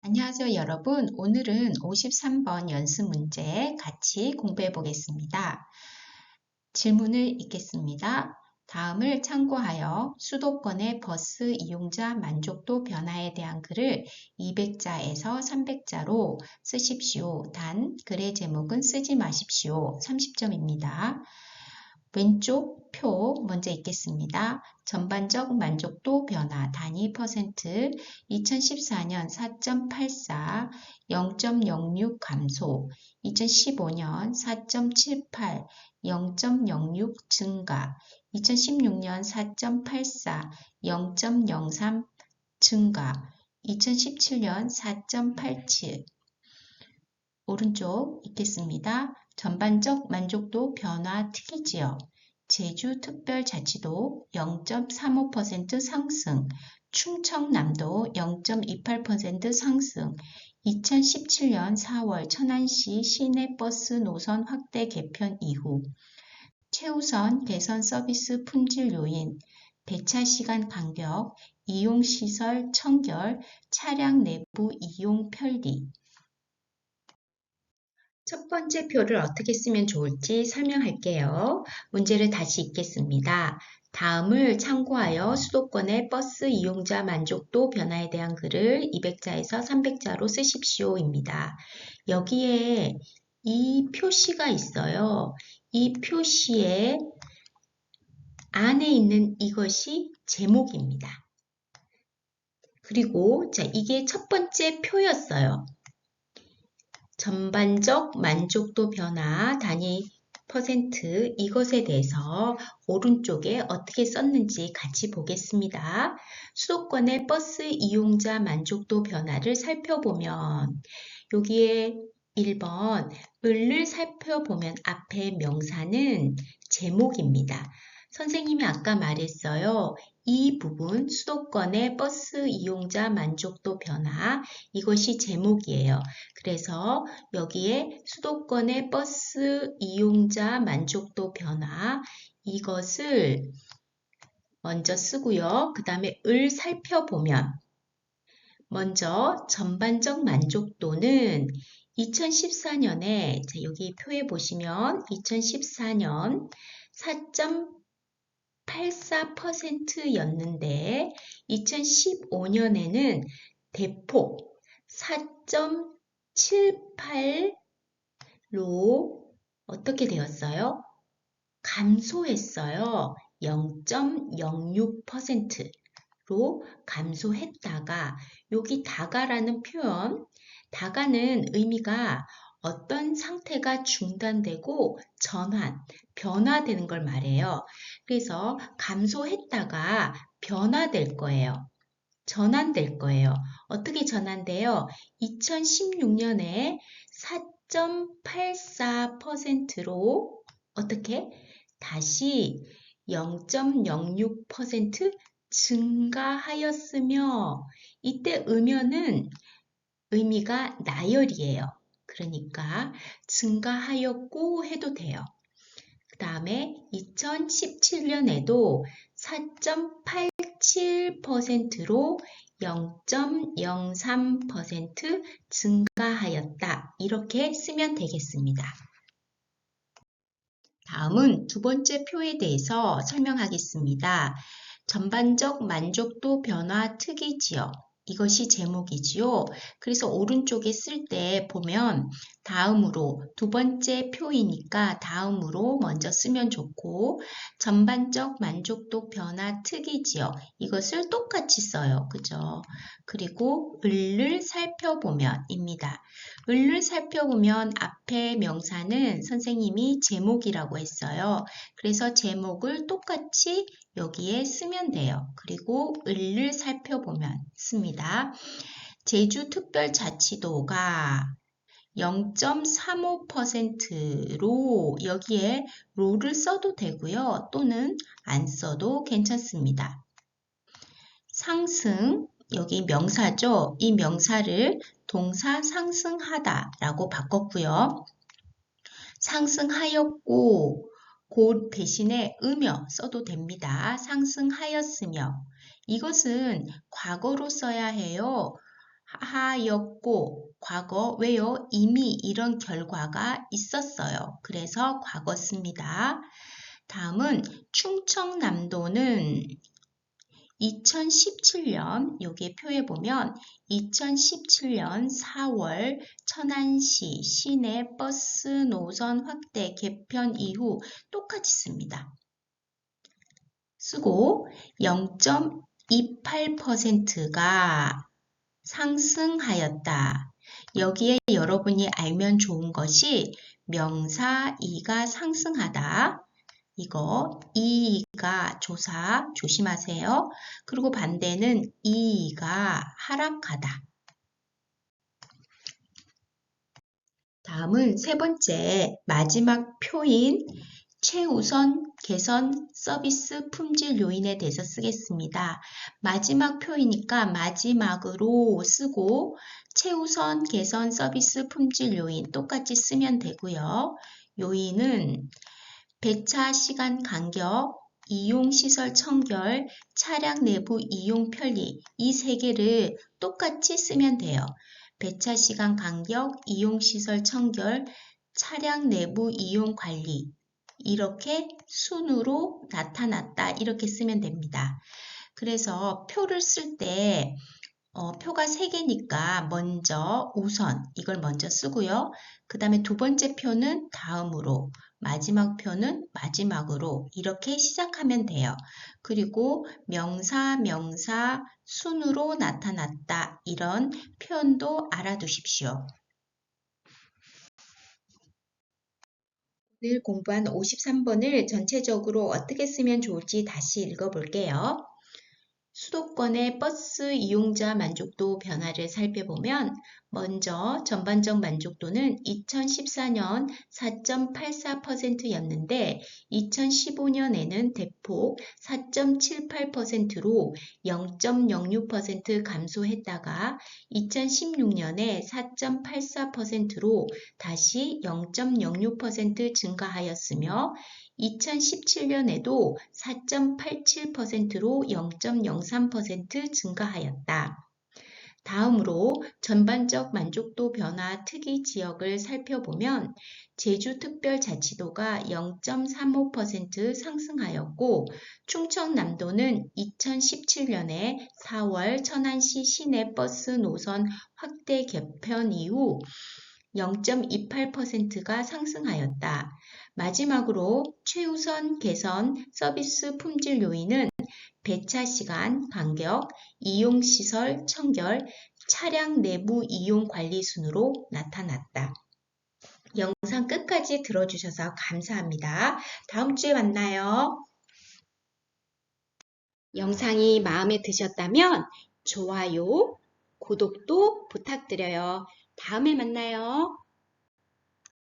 안녕하세요, 여러분. 오늘은 53번 연습 문제 같이 공부해 보겠습니다. 질문을 읽겠습니다. 다음을 참고하여 수도권의 버스 이용자 만족도 변화에 대한 글을 200자에서 300자로 쓰십시오. 단, 글의 제목은 쓰지 마십시오. 30점입니다. 왼쪽 표 먼저 읽겠습니다. 전반적 만족도 변화 단위 퍼센트 2014년 4.84 0.06 감소 2015년 4.78 0.06 증가 2016년 4.84 0.03 증가 2017년 4.87 오른쪽 읽겠습니다. 전반적 만족도 변화 특이지역 제주특별자치도 0.35% 상승, 충청남도 0.28% 상승, 2017년 4월 천안시 시내버스 노선 확대 개편 이후 최우선 개선 서비스 품질 요인, 배차시간 간격, 이용시설 청결, 차량 내부 이용 편리 첫 번째 표를 어떻게 쓰면 좋을지 설명할게요. 문제를 다시 읽겠습니다. 다음을 참고하여 수도권의 버스 이용자 만족도 변화에 대한 글을 200자에서 300자로 쓰십시오입니다. 여기에 이 표시가 있어요. 이 표시의 안에 있는 이것이 제목입니다. 그리고 이게 첫 번째 표였어요. 전반적 만족도 변화 단위 퍼센트 이것에 대해서 오른쪽에 어떻게 썼는지 같이 보겠습니다. 수도권의 버스 이용자 만족도 변화를 살펴보면 여기에 1번 을을 살펴보면 앞에 명사는 제목입니다. 선생님이 아까 말했어요. 이 부분 수도권의 버스 이용자 만족도 변화 이것이 제목이에요. 그래서 여기에 수도권의 버스 이용자 만족도 변화 이것을 먼저 쓰고요. 그 다음에 을 살펴보면 먼저 전반적 만족도는 2014년에 여기 표에 보시면 2014년 4.84%였는데 2015년에는 대폭 4.78로 어떻게 되었어요? 감소했어요. 0.06%로 감소했다가 여기 다가라는 표현, 다가는 의미가 어떤 상태가 중단되고 변화되는 걸 말해요. 그래서 감소했다가 변화될 거예요. 전환될 거예요. 어떻게 전환돼요? 2016년에 4.84%로 어떻게? 다시 0.06% 증가하였으며 이때 의미가 나열이에요. 그러니까 증가하였고 해도 돼요. 그 다음에 2017년에도 4.87%로 0.03% 증가하였다. 이렇게 쓰면 되겠습니다. 다음은 두 번째 표에 대해서 설명하겠습니다. 전반적 만족도 변화 특이 지역. 이것이 제목이지요. 그래서 오른쪽에 쓸 때 보면 다음으로 두 번째 표이니까 다음으로 먼저 쓰면 좋고 전반적 만족도 변화 특이 지역 이것을 똑같이 써요. 그죠? 그리고 을을 살펴보면입니다. 을을 살펴보면 앞에 명사는 선생님이 제목이라고 했어요. 그래서 제목을 똑같이 여기에 쓰면 돼요. 그리고 을을 살펴보면 씁니다. 제주특별자치도가 0.35%로 여기에 로를 써도 되고요. 또는 안 써도 괜찮습니다. 상승, 여기 명사죠. 이 명사를 동사 상승하다 라고 바꿨고요. 상승하였고 곧 대신에 으며 써도 됩니다. 상승하였으며 이것은 과거로 써야 해요. 하였고 과거 왜요? 이미 이런 결과가 있었어요. 그래서 과거 씁니다. 다음은 충청남도는 2017년 여기 표에 보면 2017년 4월 천안시 시내 버스 노선 확대 개편 이후 똑같이 씁니다. 쓰고 0.28%가 상승하였다. 여기에 여러분이 알면 좋은 것이 명사 이가 상승하다. 이거 이가 조사 조심하세요. 그리고 반대는 이가 하락하다. 다음은 세 번째 마지막 표인 최우선 개선 서비스 품질 요인에 대해서 쓰겠습니다. 마지막 표이니까 마지막으로 쓰고 최우선 개선 서비스 품질 요인 똑같이 쓰면 되고요. 요인은 배차 시간 간격, 이용시설 청결, 차량 내부 이용 편리 이 세 개를 똑같이 쓰면 돼요. 배차 시간 간격, 이용시설 청결, 차량 내부 이용 관리 이렇게 순으로 나타났다 이렇게 쓰면 됩니다. 그래서 표를 쓸 때 표가 3개니까 먼저 우선 이걸 먼저 쓰고요. 그 다음에 두 번째 표는 다음으로 마지막 표는 마지막으로 이렇게 시작하면 돼요. 그리고 명사, 순으로 나타났다 이런 표현도 알아두십시오. 오늘 공부한 53번을 전체적으로 어떻게 쓰면 좋을지 다시 읽어볼게요. 수도권의 버스 이용자 만족도 변화를 살펴보면 먼저 전반적 만족도는 2014년 4.84%였는데 2015년에는 대폭 4.78%로 0.06% 감소했다가 2016년에 4.84%로 다시 0.06% 증가하였으며 2017년에도 4.87%로 0.03% 증가하였다. 다음으로 전반적 만족도 변화 특이 지역을 살펴보면 제주특별자치도가 0.35% 상승하였고 충청남도는 2017년에 4월 천안시 시내 버스 노선 확대 개편 이후 0.28%가 상승하였다. 마지막으로 최우선 개선 서비스 품질 요인은 배차 시간, 간격, 이용시설, 청결, 차량 내부 이용 관리 순으로 나타났다. 영상 끝까지 들어주셔서 감사합니다. 다음 주에 만나요. 영상이 마음에 드셨다면 좋아요, 구독도 부탁드려요. 다음에 만나요.